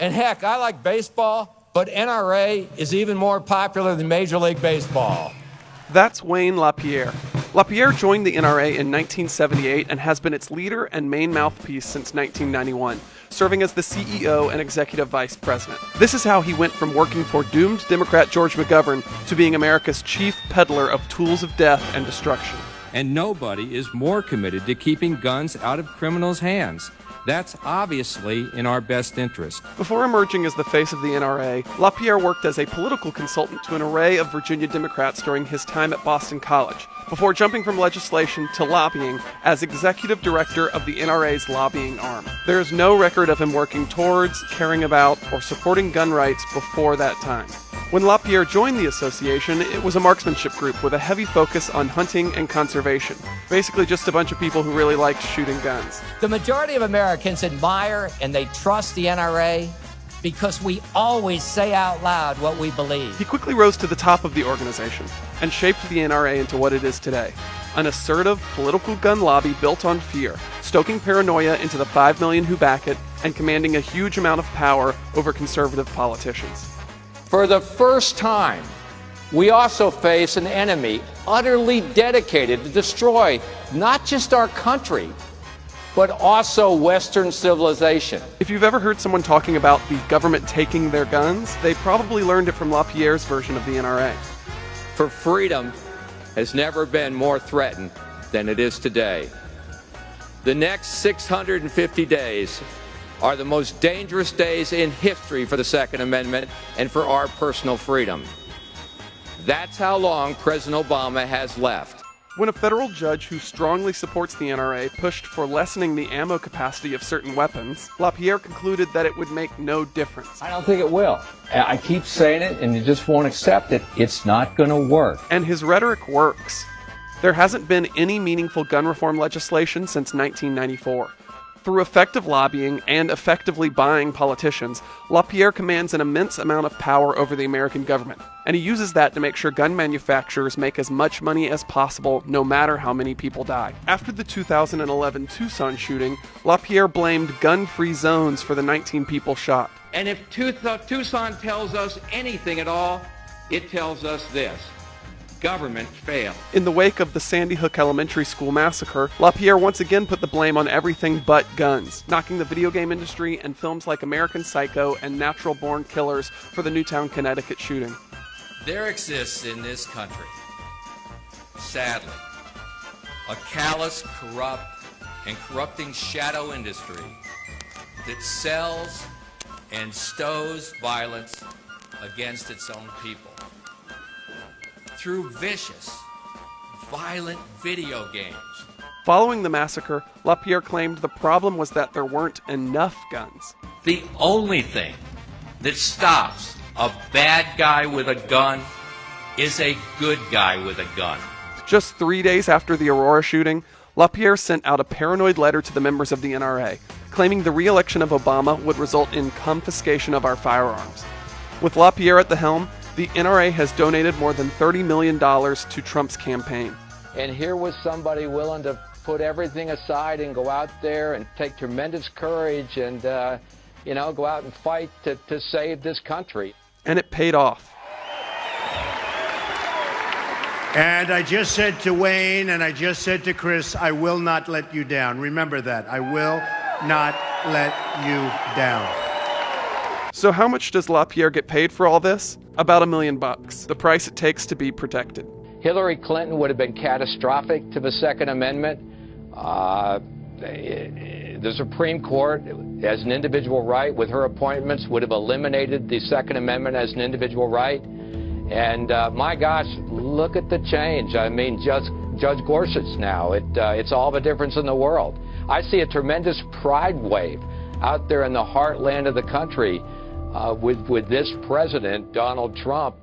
And heck, I like baseball, but NRA is even more popular than Major League Baseball. That's Wayne Lapierre. Lapierre joined the NRA in 1978 and has been its leader and main mouthpiece since 1991, serving as the CEO and executive vice president. This is how he went from working for doomed Democrat George McGovern to being America's chief peddler of tools of death and destruction. And nobody is more committed to keeping guns out of criminals' hands. That's obviously in our best interest. Before emerging as the face of the NRA, Lapierre worked as a political consultant to an array of Virginia Democrats during his time at Boston College, before jumping from legislation to lobbying as executive director of the NRA's lobbying arm. There is no record of him working towards, caring about, or supporting gun rights before that time. When Lapierre joined the association, it was a marksmanship group with a heavy focus on hunting and conservation. Basically just a bunch of people who really liked shooting guns. The majority of Americans admire and they trust the NRA because we always say out loud what we believe. He quickly rose to the top of the organization and shaped the NRA into what it is today. An assertive political gun lobby built on fear, stoking paranoia into the 5 million who back it, and commanding a huge amount of power over conservative politicians. For the first time, we also face an enemy utterly dedicated to destroy not just our country, but also Western civilization. If you've ever heard someone talking about the government taking their guns, they probably learned it from Lapierre's version of the NRA. For freedom has never been more threatened than it is today. The next 650 days are the most dangerous days in history for the Second Amendment and for our personal freedom. That's how long President Obama has left. When a federal judge who strongly supports the NRA pushed for lessening the ammo capacity of certain weapons, Lapierre concluded that it would make no difference. I don't think it will. I keep saying it and you just won't accept it. It's not going to work. And his rhetoric works. There hasn't been any meaningful gun reform legislation since 1994. Through effective lobbying and effectively buying politicians, Lapierre commands an immense amount of power over the American government, and he uses that to make sure gun manufacturers make as much money as possible, no matter how many people die. After the 2011 Tucson shooting, Lapierre blamed gun-free zones for the 19 people shot. And if Tucson tells us anything at all, it tells us this: government failed. In the wake of the Sandy Hook Elementary School massacre, Lapierre once again put the blame on everything but guns, knocking the video game industry and films like American Psycho and Natural Born Killers for the Newtown, Connecticut shooting. There exists in this country, sadly, a callous, corrupt, and corrupting shadow industry that sells and stows violence against its own people through vicious, violent video games. Following the massacre, Lapierre claimed the problem was that there weren't enough guns. The only thing that stops a bad guy with a gun is a good guy with a gun. Just 3 days after the Aurora shooting, Lapierre sent out a paranoid letter to the members of the NRA, claiming the re-election of Obama would result in confiscation of our firearms. With Lapierre at the helm, the NRA has donated more than $30 million to Trump's campaign. And here was somebody willing to put everything aside and go out there and take tremendous courage and, go out and fight to save this country. And it paid off. And I just said to Wayne and I just said to Chris, I will not let you down. Remember that. I will not let you down. So how much does Lapierre get paid for all this? About $1 million, the price it takes to be protected. Hillary Clinton would have been catastrophic to the Second Amendment. The Supreme Court, as an individual right, with her appointments, would have eliminated the Second Amendment as an individual right. And my gosh, look at the change. I mean, Judge Gorsuch now, it's all the difference in the world. I see a tremendous pride wave out there in the heartland of the country with this president, Donald Trump.